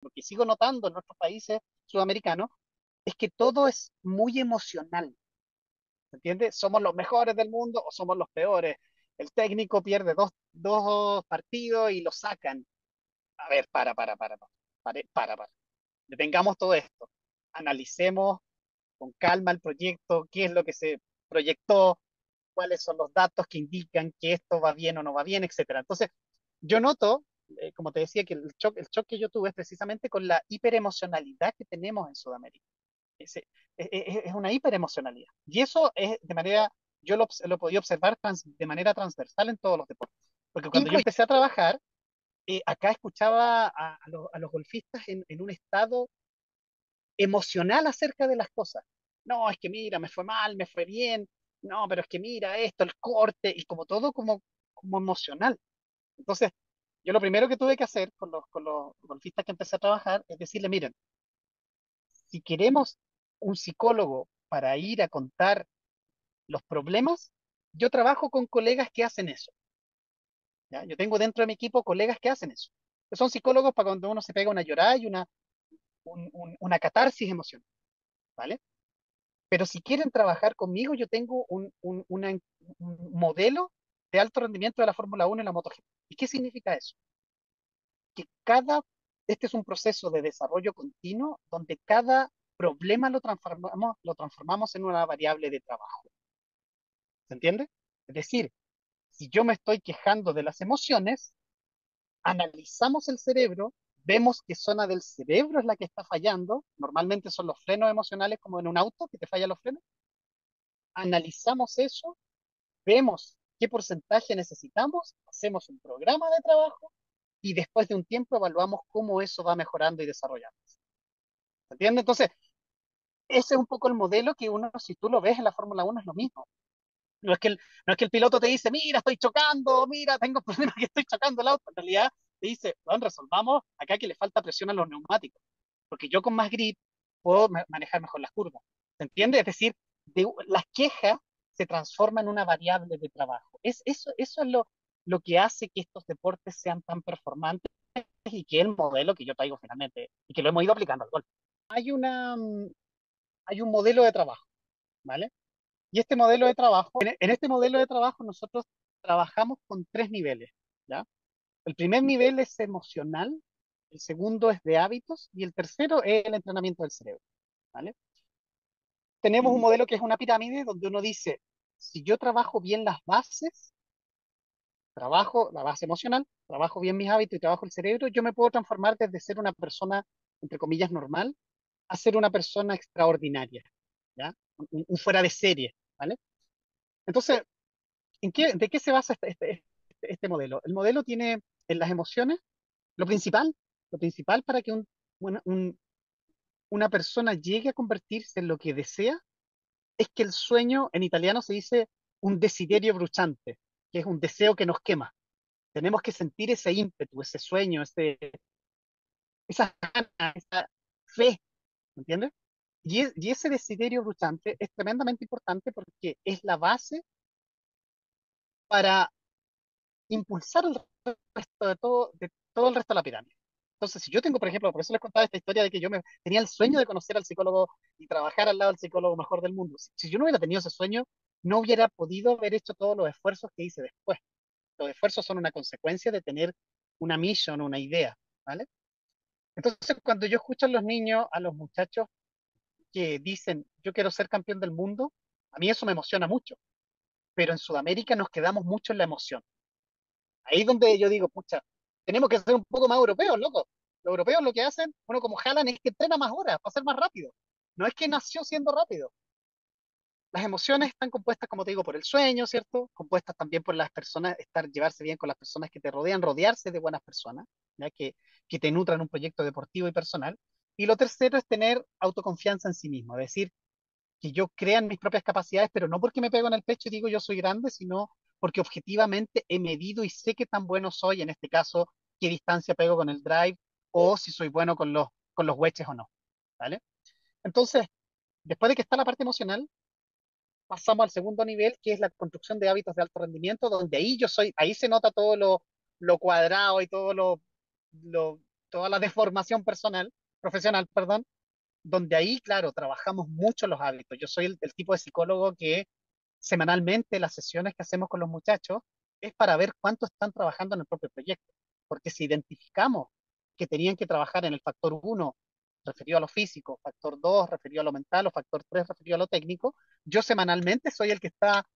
lo que sigo notando en nuestros países sudamericanos es que todo es muy emocional, ¿entiendes? Somos los mejores del mundo o somos los peores. El técnico pierde dos partidos y lo sacan. A ver, para. Detengamos todo esto. Analicemos con calma el proyecto, qué es lo que se proyectó, cuáles son los datos que indican que esto va bien o no va bien, etcétera. Entonces, yo noto, como te decía, que el shock que yo tuve es precisamente con la hiperemocionalidad que tenemos en Sudamérica. Es una hiperemocionalidad. Y eso es de manera, yo lo podía observar de manera transversal en todos los deportes. Porque cuando yo Incluye. empecé a trabajar, acá escuchaba a los golfistas en un estado emocional acerca de las cosas. No, es que mira, me fue mal, me fue bien. No, pero es que mira esto, el corte, y como todo como emocional. Entonces, yo lo primero que tuve que hacer con los golfistas que empecé a trabajar es decirle, miren, si queremos un psicólogo para ir a contar los problemas, yo trabajo con colegas que hacen eso. ¿Ya? Yo tengo dentro de mi equipo colegas que hacen eso. Que son psicólogos para cuando uno se pega una llorada y una catarsis emocional, ¿vale? Pero si quieren trabajar conmigo, yo tengo un modelo de alto rendimiento de la Fórmula 1 y la MotoGP. ¿Y qué significa eso? Que este es un proceso de desarrollo continuo donde cada problema lo transformamos en una variable de trabajo. ¿Se entiende? Es decir, si yo me estoy quejando de las emociones, analizamos el cerebro, vemos qué zona del cerebro es la que está fallando. Normalmente son los frenos emocionales, como en un auto, que te fallan los frenos. Analizamos eso, vemos qué porcentaje necesitamos, hacemos un programa de trabajo y después de un tiempo evaluamos cómo eso va mejorando y desarrollándose. ¿Se entiende? Entonces, ese es un poco el modelo que uno, si tú lo ves en la Fórmula 1, es lo mismo. No es que el piloto te dice, mira, estoy chocando, mira, tengo problemas que estoy chocando el auto. En realidad, te dice, bueno, resolvamos acá que le falta presión a los neumáticos. Porque yo con más grip puedo manejar mejor las curvas. ¿Se entiende? Es decir, las quejas se transforman en una variable de trabajo. Eso es lo que hace que estos deportes sean tan performantes y que el modelo que yo traigo finalmente y que lo hemos ido aplicando al golf. Hay un modelo de trabajo, ¿vale? Y este modelo de trabajo, en este modelo de trabajo nosotros trabajamos con tres niveles, ¿ya? El primer nivel es emocional, el segundo es de hábitos y el tercero es el entrenamiento del cerebro, ¿vale? Tenemos un modelo que es una pirámide donde uno dice, si yo trabajo bien las bases, trabajo la base emocional, trabajo bien mis hábitos y trabajo el cerebro, yo me puedo transformar desde ser una persona, entre comillas, normal, a ser una persona extraordinaria, ¿ya? Un fuera de serie, ¿vale? Entonces, ¿de qué se basa este modelo? El modelo tiene en las emociones lo principal, lo principal para que una persona llegue a convertirse en lo que desea es que el sueño, en italiano se dice un desiderio bruciante, que es un deseo que nos quema. Tenemos que sentir ese ímpetu, ese sueño, esa gana, esa fe, ¿entiendes? Y ese desiderio bruciante es tremendamente importante porque es la base para impulsar el resto de todo el resto de la pirámide. Entonces, si yo tengo, por ejemplo, por eso les contaba esta historia de que yo tenía el sueño de conocer al psicólogo y trabajar al lado del psicólogo mejor del mundo. Si yo no hubiera tenido ese sueño, no hubiera podido haber hecho todos los esfuerzos que hice después. Los esfuerzos son una consecuencia de tener una misión, una idea, ¿vale? Entonces, cuando yo escucho a los niños, a los muchachos que dicen, yo quiero ser campeón del mundo, a mí eso me emociona mucho, pero en Sudamérica nos quedamos mucho en la emoción. Ahí es donde yo digo, pucha, tenemos que ser un poco más europeos, loco. Los europeos lo que hacen, uno como jalan, es que entrena más horas para ser más rápido. No es que nació siendo rápido. Las emociones están compuestas, como te digo, por el sueño, ¿cierto? Compuestas también por las personas, llevarse bien con las personas que te rodean, rodearse de buenas personas, ¿ya? Que te nutran un proyecto deportivo y personal. Y lo tercero es tener autoconfianza en sí mismo, es decir, que yo crea en mis propias capacidades, pero no porque me pego en el pecho y digo yo soy grande, sino porque objetivamente he medido y sé qué tan bueno soy, en este caso, qué distancia pego con el drive o si soy bueno con los wedges o no, ¿vale? Entonces, después de que está la parte emocional, pasamos al segundo nivel, que es la construcción de hábitos de alto rendimiento, donde ahí se nota todo lo cuadrado y todo lo toda la deformación personal, profesional, perdón, donde ahí, claro, trabajamos mucho los hábitos. Yo soy el tipo de psicólogo que semanalmente las sesiones que hacemos con los muchachos es para ver cuánto están trabajando en el propio proyecto. Porque si identificamos que tenían que trabajar en el factor uno referido a lo físico, factor 2 referido a lo mental o factor 3 referido a lo técnico, yo semanalmente soy el que está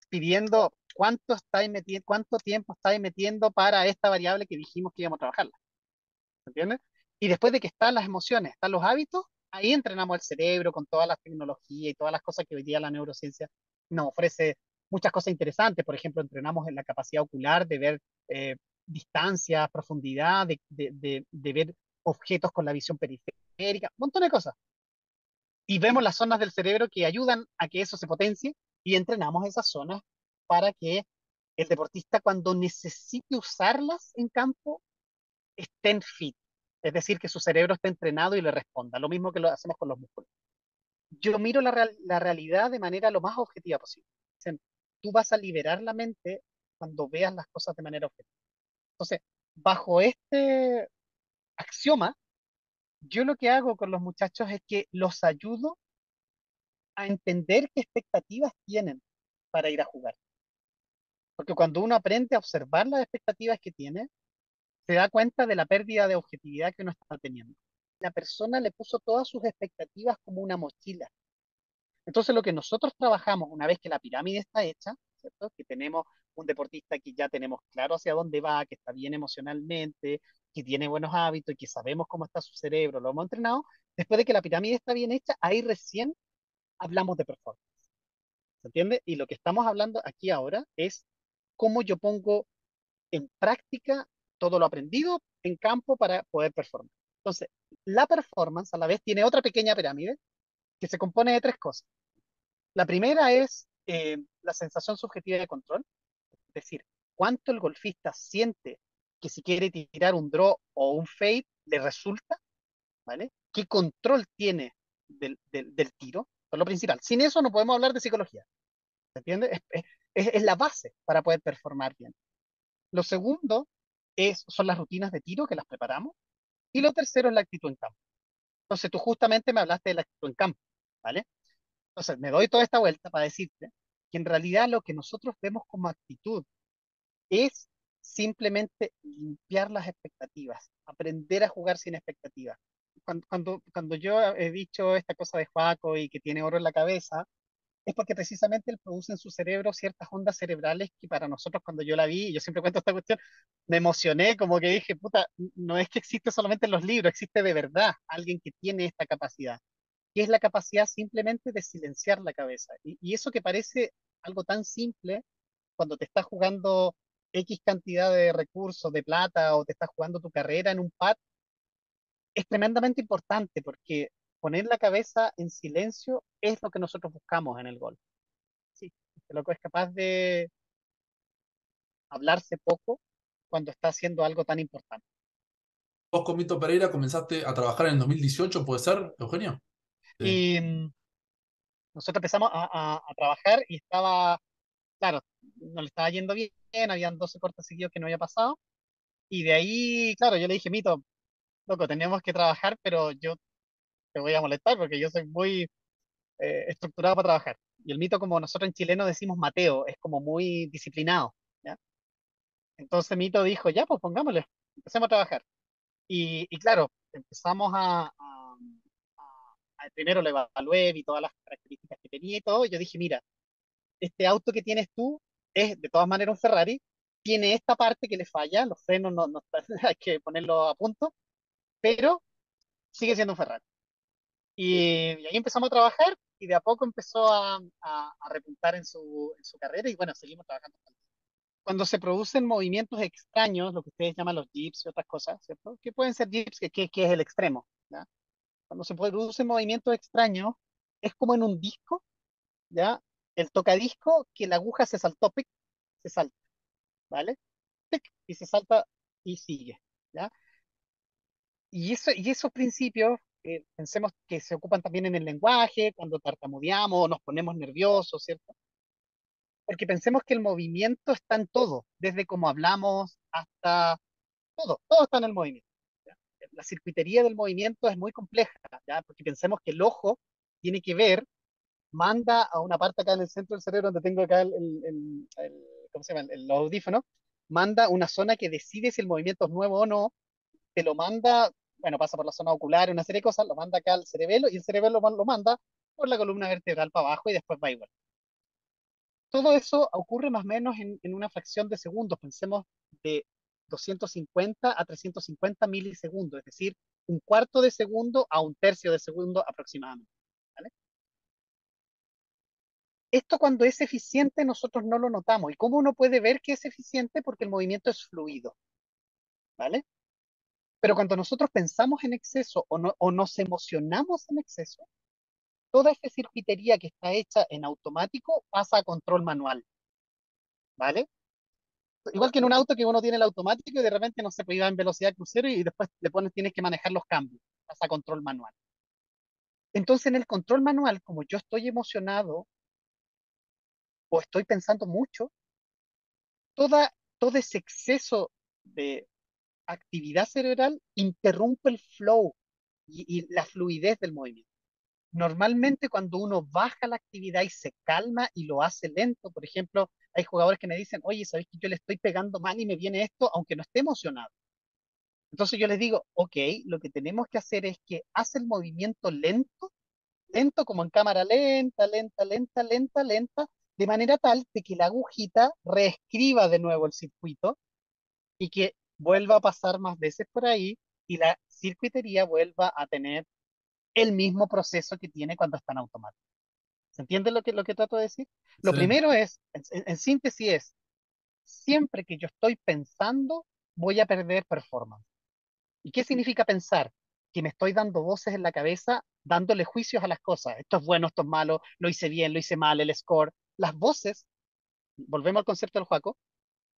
pidiendo cuánto tiempo estáis metiendo para esta variable que dijimos que íbamos a trabajar. ¿Entiendes? Y después de que están las emociones, están los hábitos, ahí entrenamos el cerebro con todas las tecnologías y todas las cosas que hoy día la neurociencia nos ofrece muchas cosas interesantes. Por ejemplo, entrenamos en la capacidad ocular de ver distancia, profundidad, de ver objetos con la visión periférica, un montón de cosas. Y vemos las zonas del cerebro que ayudan a que eso se potencie y entrenamos esas zonas para que el deportista cuando necesite usarlas en campo estén fit, es decir, que su cerebro esté entrenado y le responda, lo mismo que lo hacemos con los músculos. Yo miro la realidad de manera lo más objetiva posible. Dicen, tú vas a liberar la mente cuando veas las cosas de manera objetiva. Entonces, bajo este axioma, yo lo que hago con los muchachos es que los ayudo a entender qué expectativas tienen para ir a jugar. Porque cuando uno aprende a observar las expectativas que tiene, se da cuenta de la pérdida de objetividad que uno está teniendo. La persona le puso todas sus expectativas como una mochila. Entonces, lo que nosotros trabajamos una vez que la pirámide está hecha, ¿cierto? Que tenemos un deportista que ya tenemos claro hacia dónde va, que está bien emocionalmente, que tiene buenos hábitos y que sabemos cómo está su cerebro, lo hemos entrenado. Después de que la pirámide está bien hecha, ahí recién hablamos de performance. ¿Se entiende? Y lo que estamos hablando aquí ahora es cómo yo pongo en práctica todo lo aprendido en campo para poder performar. Entonces, la performance a la vez tiene otra pequeña pirámide que se compone de tres cosas. La primera es la sensación subjetiva de control, es decir, cuánto el golfista siente que si quiere tirar un draw o un fade le resulta, ¿vale? ¿Qué control tiene del tiro? Es lo principal. Sin eso no podemos hablar de psicología, ¿se entiende? Es la base para poder performar bien. Lo segundo son las rutinas de tiro que las preparamos. Y lo tercero es la actitud en campo. Entonces, tú justamente me hablaste de la actitud en campo, ¿vale? Entonces, me doy toda esta vuelta para decirte que en realidad lo que nosotros vemos como actitud es simplemente limpiar las expectativas, aprender a jugar sin expectativas. Cuando yo he dicho esta cosa de Joaco y que tiene oro en la cabeza, es porque precisamente él produce en su cerebro ciertas ondas cerebrales que para nosotros cuando yo la vi, y yo siempre cuento esta cuestión, me emocioné, como que dije, puta, no es que existe solamente en los libros, existe de verdad alguien que tiene esta capacidad, que es la capacidad simplemente de silenciar la cabeza. Y eso que parece algo tan simple, cuando te estás jugando X cantidad de recursos, de plata, o te estás jugando tu carrera en un pad, es tremendamente importante porque poner la cabeza en silencio es lo que nosotros buscamos en el golf. Sí, este loco es capaz de hablarse poco cuando está haciendo algo tan importante. Vos con Mito Pereira comenzaste a trabajar en el 2018, ¿puede ser, Eugenio? Sí. Y nosotros empezamos a trabajar y estaba, claro, no le estaba yendo bien, habían 12 cortes seguidos que no había pasado. Y de ahí, claro, yo le dije, Mito, loco, tenemos que trabajar, pero yo te voy a molestar porque yo soy muy estructurado para trabajar. Y el Mito, como nosotros en chileno decimos Mateo, es como muy disciplinado, ¿ya? Entonces Mito dijo, ya, pues pongámosle, empecemos a trabajar. Y claro, empezamos primero lo evalué, vi todas las características que tenía y todo, y yo dije, mira, este auto que tienes tú es de todas maneras un Ferrari, tiene esta parte que le falla, los frenos no están, hay que ponerlo a punto, pero sigue siendo un Ferrari. Y ahí empezamos a trabajar y de a poco empezó a repuntar en su carrera y bueno, seguimos trabajando. Cuando se producen movimientos extraños, lo que ustedes llaman los dips y otras cosas, ¿cierto? Que pueden ser dips, que es el extremo, ¿ya? Cuando se producen movimientos extraños, es como en un disco, ¿ya? El tocadisco que la aguja se saltó, pic, se salta, ¿vale? Pic, y se salta y sigue, ¿ya? Y esos principios, pensemos que se ocupan también en el lenguaje, cuando tartamudeamos o nos ponemos nerviosos, ¿cierto? Porque pensemos que el movimiento está en todo, desde cómo hablamos hasta todo está en el movimiento. la circuitería del movimiento es muy compleja, ¿ya? Porque pensemos que el ojo tiene que ver, manda a una parte acá en el centro del cerebro donde tengo acá ¿cómo se llama? Los audífonos, manda una zona que decide si el movimiento es nuevo o no, te lo manda, bueno, pasa por la zona ocular, una serie de cosas, lo manda acá al cerebelo y el cerebelo lo manda por la columna vertebral para abajo y después va igual. Todo eso ocurre más o menos en una fracción de segundos, pensemos de 250 a 350 milisegundos, es decir, un cuarto de segundo a un tercio de segundo aproximadamente. ¿Vale? Esto cuando es eficiente nosotros no lo notamos. ¿Y cómo uno puede ver que es eficiente? Porque el movimiento es fluido, ¿vale? Pero cuando nosotros pensamos en exceso o nos emocionamos en exceso, toda esa circuitería que está hecha en automático pasa a control manual, ¿vale? Igual que en un auto que uno tiene el automático y de repente no se puede ir en velocidad crucero y después le pones, tienes que manejar los cambios, pasa a control manual. Entonces en el control manual, como yo estoy emocionado o estoy pensando mucho, todo ese exceso de actividad cerebral interrumpe el flow y la fluidez del movimiento. Normalmente cuando uno baja la actividad y se calma y lo hace lento, por ejemplo, hay jugadores que me dicen, oye, ¿sabéis que yo le estoy pegando mal y me viene esto, aunque no esté emocionado? Entonces yo les digo, ok, lo que tenemos que hacer es que hace el movimiento lento, lento como en cámara lenta, lenta, lenta, lenta, lenta, de manera tal de que la agujita reescriba de nuevo el circuito y que vuelva a pasar más veces por ahí y la circuitería vuelva a tener el mismo proceso que tiene cuando está en automático. ¿Se entiende lo que trato de decir? Lo Excelente. primero es, en síntesis es, siempre que yo estoy pensando, voy a perder performance. ¿Y qué significa pensar? Que me estoy dando voces en la cabeza, dándole juicios a las cosas. Esto es bueno, esto es malo, lo hice bien, lo hice mal, el score. Las voces, volvemos al concepto del Joaco,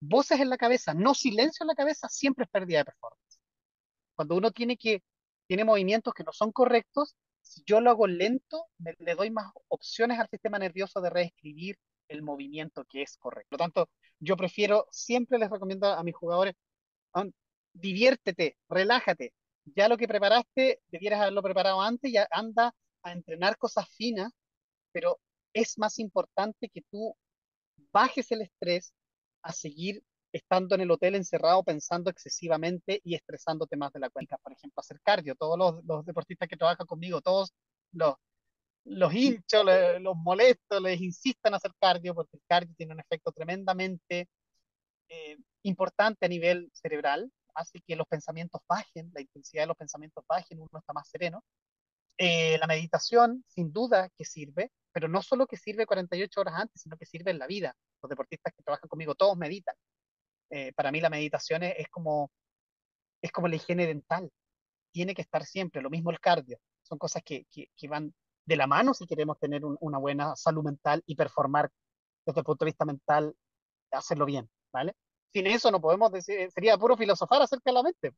voces en la cabeza, no silencio en la cabeza, siempre es pérdida de performance. Cuando uno tiene movimientos que no son correctos, si yo lo hago lento, le doy más opciones al sistema nervioso de reescribir el movimiento que es correcto. Por lo tanto, yo prefiero, siempre les recomiendo a mis jugadores, "Ah, diviértete, relájate. Ya lo que preparaste, debieras haberlo preparado antes, ya anda a entrenar cosas finas, pero es más importante que tú bajes el estrés a seguir estando en el hotel encerrado pensando excesivamente y estresándote más de la cuenta. Por ejemplo, hacer cardio. Todos los deportistas que trabajan conmigo, todos los, los hincho, los molesto, les insisto en hacer cardio porque el cardio tiene un efecto tremendamente importante a nivel cerebral, hace que los pensamientos bajen, la intensidad de los pensamientos bajen, uno está más sereno. La meditación, sin duda, que sirve, pero no solo que sirve 48 horas antes, sino que sirve en la vida. Los deportistas que trabajan conmigo, todos meditan. Para mí la meditación es como la higiene dental, tiene que estar siempre, lo mismo el cardio. Son cosas que van de la mano si queremos tener una buena salud mental y performar desde el punto de vista mental, hacerlo bien, ¿vale? Sin eso no podemos decir, sería puro filosofar acerca de la mente.